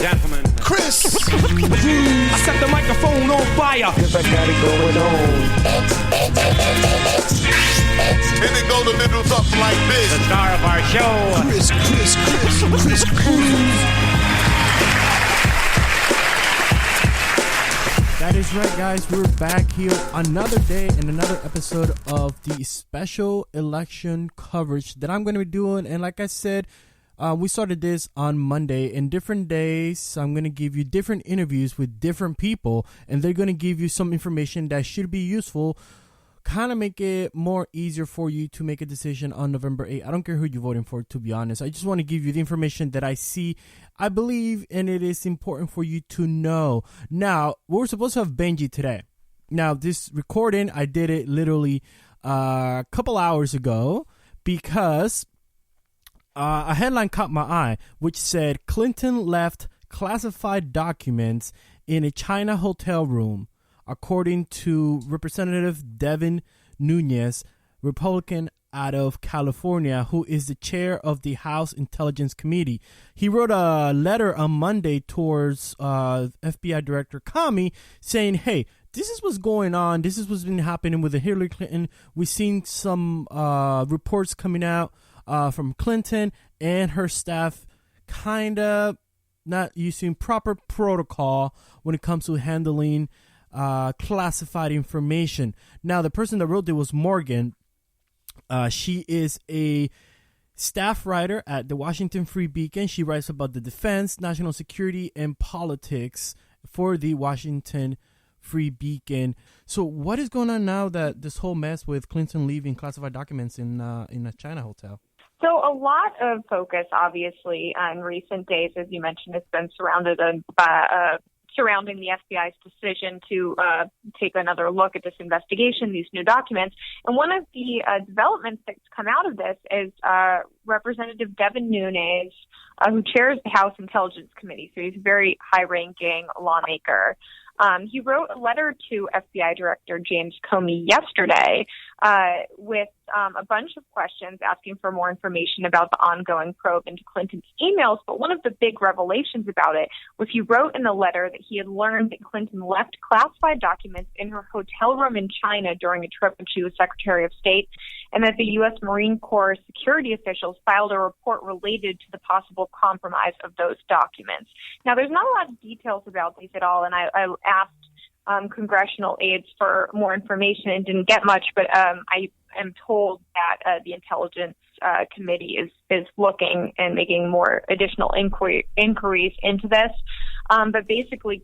gentlemen, Kris Cruz. I set the microphone on fire. Cause I got it going on. And it go a little something like this. The star of our show. Kris Cruz. That is right, guys. We're back here another day and another episode of the special election coverage that I'm going to be doing. And like I said, we started this on Monday. In different days, I'm going to give you different interviews with different people, and they're going to give you some information that should be useful, kind of make it more easier for you to make a decision on November 8th. I don't care who you're voting for, to be honest. I just want to give you the information that I see, I believe, and it is important for you to know. Now, we're supposed to have Benji today. Now, this recording, I did it literally a couple hours ago because a headline caught my eye, which said Clinton left classified documents in a China hotel room, according to Representative Devin Nunes, Republican out of California, who is the chair of the House Intelligence Committee. He wrote a letter on Monday towards FBI Director Comey saying, hey, this is what's going on. This is what's been happening with the Hillary Clinton. We've seen some reports coming out from Clinton and her staff kind of not using proper protocol when it comes to handling classified information. Now, the person that wrote it was Morgan. She is a staff writer at the Washington Free Beacon. She writes about the defense, national security, and politics for the Washington Free Beacon. So what is going on now that this whole mess with Clinton leaving classified documents in a China hotel? So a lot of focus, obviously, in recent days, as you mentioned, has been surrounding the FBI's decision to take another look at this investigation, these new documents. And one of the developments that's come out of this is Representative Devin Nunes, who chairs the House Intelligence Committee. So he's a very high-ranking lawmaker. He wrote a letter to FBI Director James Comey yesterday with a bunch of questions asking for more information about the ongoing probe into Clinton's emails. But one of the big revelations about it was he wrote in the letter that he had learned that Clinton left classified documents in her hotel room in China during a trip when she was Secretary of State, and that the U.S. Marine Corps security officials filed a report related to the possible compromise of those documents. Now, there's not a lot of details about these at all, and I asked congressional aides for more information and didn't get much, but I am told that the Intelligence Committee is looking and making more additional inquiries into this. But basically,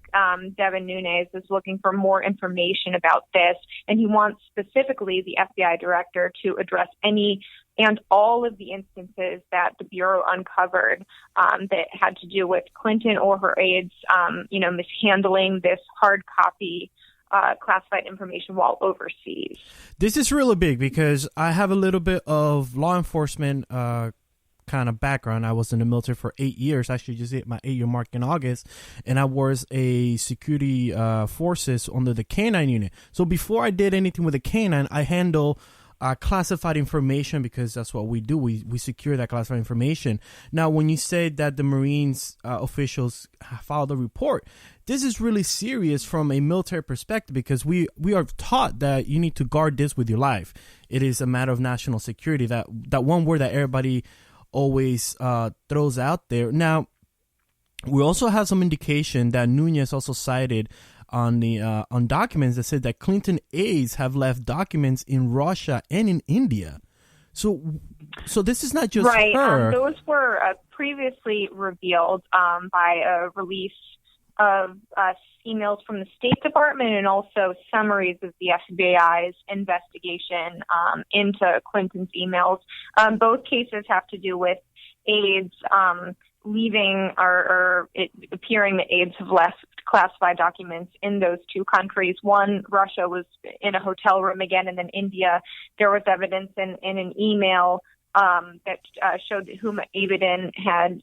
Devin Nunes is looking for more information about this, and he wants specifically the FBI director to address any and all of the instances that the Bureau uncovered that had to do with Clinton or her aides, mishandling this hard copy classified information while overseas. This is really big because I have a little bit of law enforcement kind of background. I was in the military for 8 years. Actually, just hit my 8-year mark in August, and I was a security forces under the K-9 unit. So before I did anything with the K-9, I handle classified information because that's what we do. We secure that classified information. Now, when you say that the Marines officials filed a report, this is really serious from a military perspective because we are taught that you need to guard this with your life. It is a matter of national security, that one word that everybody always throws out there. Now, we also have some indication that Nunes also cited on the on documents that said that Clinton aides have left documents in Russia and in India. So this is not just right. her. Those were previously revealed by a release of emails from the State Department and also summaries of the FBI's investigation into Clinton's emails. Both cases have to do with aides leaving or it appearing that aides have left classified documents in those two countries. One, Russia, was in a hotel room again, and then India, there was evidence in an email that showed that Huma Abedin had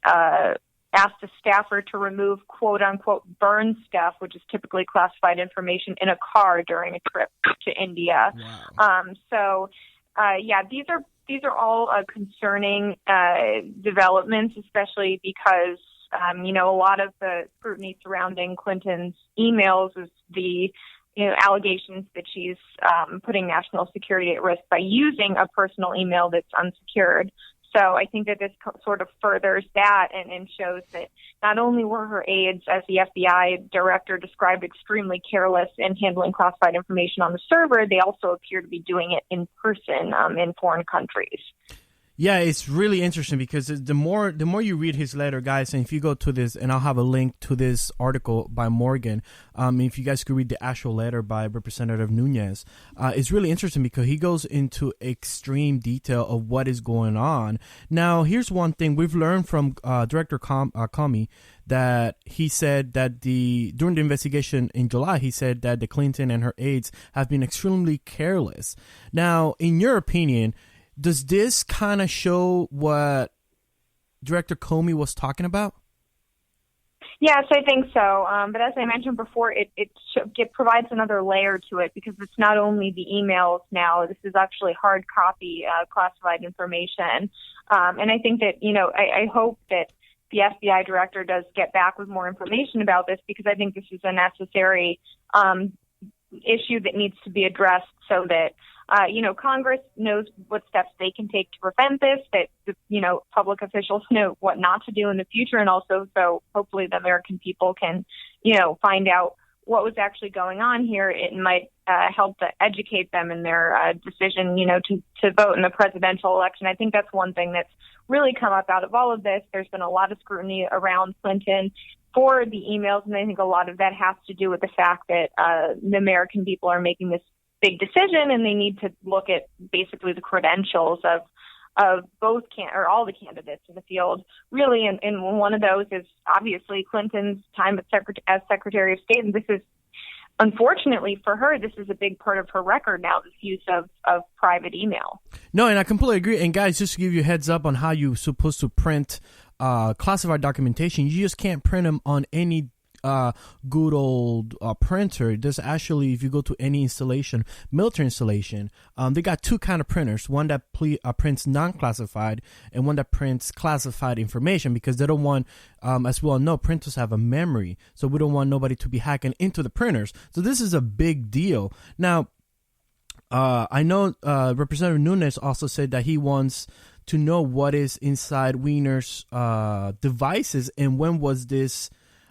asked a staffer to remove quote-unquote burn stuff, which is typically classified information, in a car during a trip to India. Wow. These are all concerning developments, especially because A lot of the scrutiny surrounding Clinton's emails is the allegations that she's putting national security at risk by using a personal email that's unsecured. So I think that this sort of furthers that and shows that not only were her aides, as the FBI director described, extremely careless in handling classified information on the server, they also appear to be doing it in person in foreign countries. Yeah, it's really interesting because the more you read his letter, guys, and if you go to this, and I'll have a link to this article by Morgan, if you guys could read the actual letter by Representative Nunes, it's really interesting because he goes into extreme detail of what is going on. Now, here's one thing we've learned from Director Comey, that he said that during the investigation in July, he said that the Clinton and her aides have been extremely careless. Now, in your opinion, does this kind of show what Director Comey was talking about? Yes, I think so. But as I mentioned before, it provides another layer to it because it's not only the emails now. This is actually hard copy classified information. And I think that, I hope that the FBI director does get back with more information about this because I think this is a necessary issue that needs to be addressed so that Congress knows what steps they can take to prevent this, that, public officials know what not to do in the future, and also so hopefully the American people can, find out what was actually going on here. It might help to educate them in their decision, to vote in the presidential election. I think that's one thing that's really come up out of all of this. There's been a lot of scrutiny around Clinton for the emails, and I think a lot of that has to do with the fact that the American people are making this big decision, and they need to look at basically the credentials of both all the candidates in the field, really. And one of those is obviously Clinton's time as Secretary of State, and this is, unfortunately for her, this is a big part of her record now, this use of private email. No, and I completely agree. And guys, just to give you a heads up on how you're supposed to print classified documentation, you just can't print them on any good old printer. There's actually, if you go to any installation, military installation, they got two kind of printers, one that prints non-classified and one that prints classified information, because they don't want, as we all know, printers have a memory, so we don't want nobody to be hacking into the printers. So this is a big deal. Now, I know Representative Nunes also said that he wants to know what is inside Weiner's devices and when was this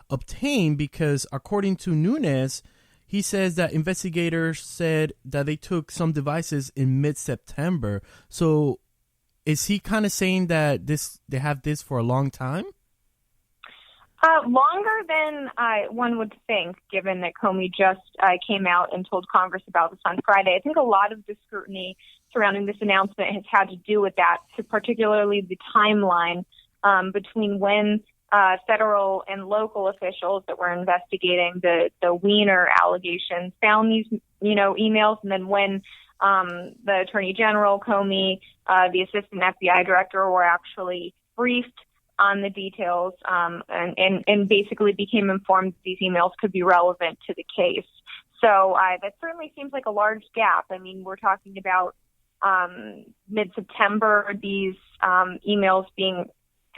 obtained, because according to Nunes, he says that investigators said that they took some devices in mid-September. So is he kind of saying that they have this for a long time? Longer than one would think, given that Comey just came out and told Congress about this on Friday. I think a lot of the scrutiny surrounding this announcement has had to do with that, particularly the timeline between when federal and local officials that were investigating the Weiner allegations found these, emails, and then when the Attorney General, Comey, the Assistant FBI Director were actually briefed on the details and basically became informed that these emails could be relevant to the case. So that certainly seems like a large gap. I mean, we're talking about mid-September, these emails being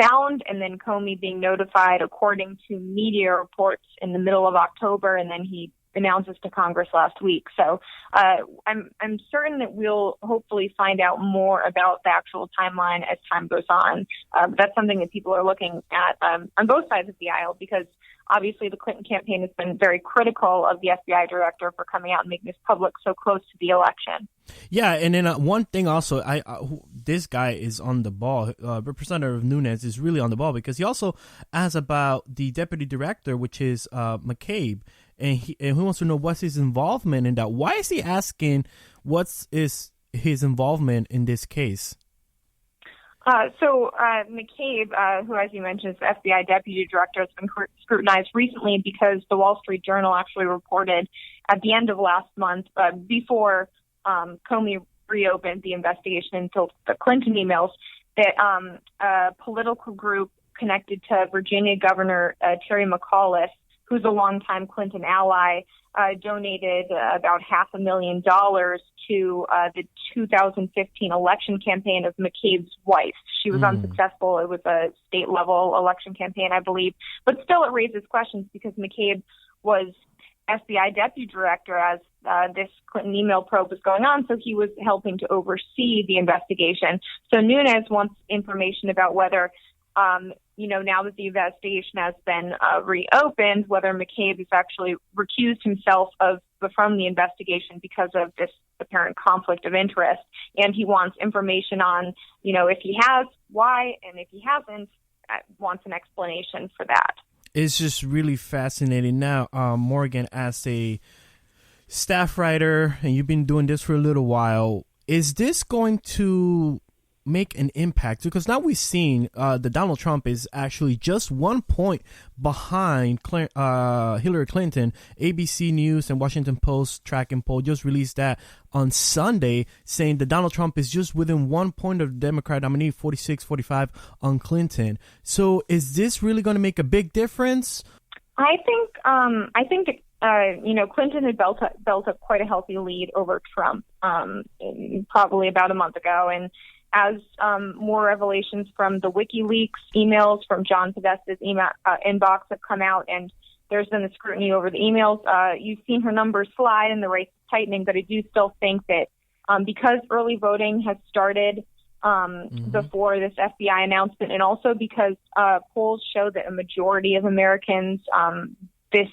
found, and then Comey being notified according to media reports in the middle of October, and then he announces to Congress last week. So I'm certain that we'll hopefully find out more about the actual timeline as time goes on. That's something that people are looking at on both sides of the aisle, because obviously the Clinton campaign has been very critical of the FBI director for coming out and making this public so close to the election. Yeah, and then one thing also, this guy is on the ball. Representative Nunes is really on the ball, because he also asked about the deputy director, which is McCabe, and he wants to know what's his involvement in that. Why is he asking is his involvement in this case? So McCabe, who, as you mentioned, is the FBI deputy director, has been scrutinized recently because the Wall Street Journal actually reported at the end of last month, before Comey reopened the investigation into the Clinton emails, that a political group connected to Virginia Governor Terry McAuliffe, who's a longtime Clinton ally, donated about $500,000 to the 2015 election campaign of McCabe's wife. She was unsuccessful. It was a state-level election campaign, I believe. But still, it raises questions because McCabe was FBI deputy director as this Clinton email probe was going on, so he was helping to oversee the investigation. So Nunes wants information about whether, now that the investigation has been reopened, whether McCabe has actually recused himself from the investigation because of this apparent conflict of interest. And he wants information on, if he has, why, and if he hasn't, wants an explanation for that. It's just really fascinating. Now, Morgan, as a staff writer, and you've been doing this for a little while, is this going to make an impact? Because now we've seen that Donald Trump is actually just 1 point behind Hillary Clinton. ABC News and Washington Post tracking poll just released that on Sunday, saying that Donald Trump is just within 1 point of the Democrat nominee, 46-45 on Clinton. So is this really going to make a big difference? I think Clinton had built up quite a healthy lead over Trump probably about a month ago, and as more revelations from the WikiLeaks emails from John Podesta's inbox have come out, and there's been the scrutiny over the emails, you've seen her numbers slide and the race is tightening, but I do still think that because early voting has started before this FBI announcement, and also because polls show that a majority of Americans, this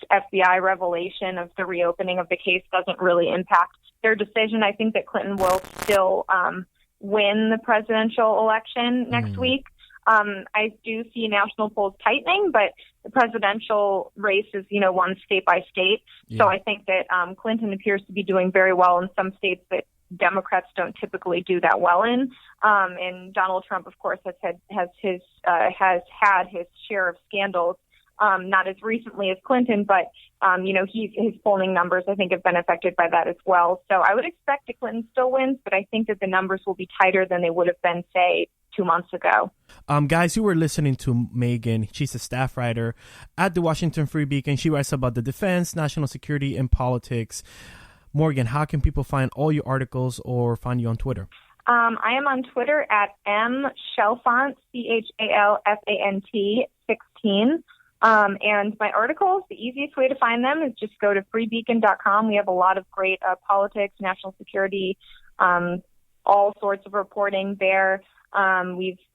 FBI revelation of the reopening of the case doesn't really impact their decision. I think that Clinton will still win the presidential election next week. I do see national polls tightening, but the presidential race is, won state by state. Yeah. So I think that Clinton appears to be doing very well in some states that Democrats don't typically do that well in. And Donald Trump, of course, has had his share of scandals. Not as recently as Clinton, but, his polling numbers, I think, have been affected by that as well. So I would expect that Clinton still wins, but I think that the numbers will be tighter than they would have been, say, 2 months ago. Guys, you were listening to Megan. She's a staff writer at the Washington Free Beacon. She writes about the defense, national security, and politics. Morgan, how can people find all your articles or find you on Twitter? I am on Twitter at mchalfant, CHALFANT 16. And my articles, the easiest way to find them is just go to freebeacon.com. We have a lot of great politics, national security, all sorts of reporting there.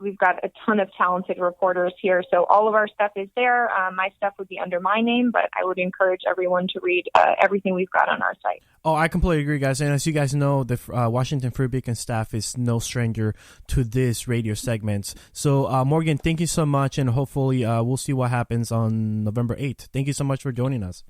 We've got a ton of talented reporters here, so all of our stuff is there. My stuff would be under my name, but I would encourage everyone to read everything we've got on our site. Oh, I completely agree, guys. And as you guys know, the Washington Free Beacon staff is no stranger to this radio segment. So, Morgan, thank you so much, and hopefully we'll see what happens on November 8th. Thank you so much for joining us.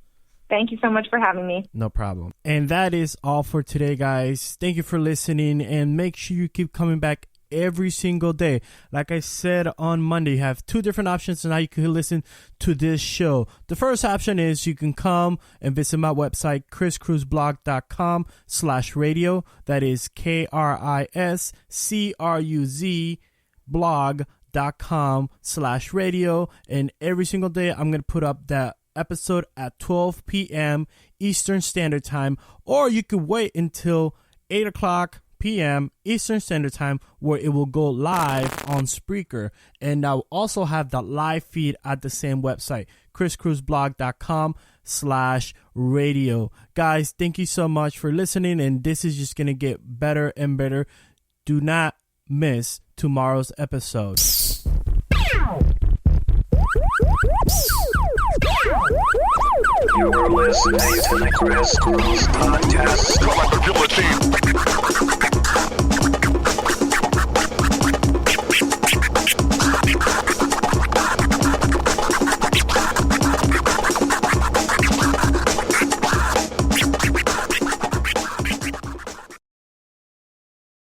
Thank you so much for having me. No problem. And that is all for today, guys. Thank you for listening, and make sure you keep coming back every single day. Like I said on Monday, you have two different options on how you can listen to this show. The first option is you can come and visit my website, kriscruzblog.com/radio. That is KRISCRUZ blog.com/radio. And every single day I'm going to put up that episode at 12 p.m. Eastern Standard Time, or you could wait until 8 o'clock p.m. Eastern Standard Time, where it will go live on Spreaker. And I'll also have that live feed at the same website, kriscruzblog.com/radio. Guys, thank you so much for listening, and this is just going to get better and better. Do not miss tomorrow's episode. You're listening to the Kris Cruz Podcast.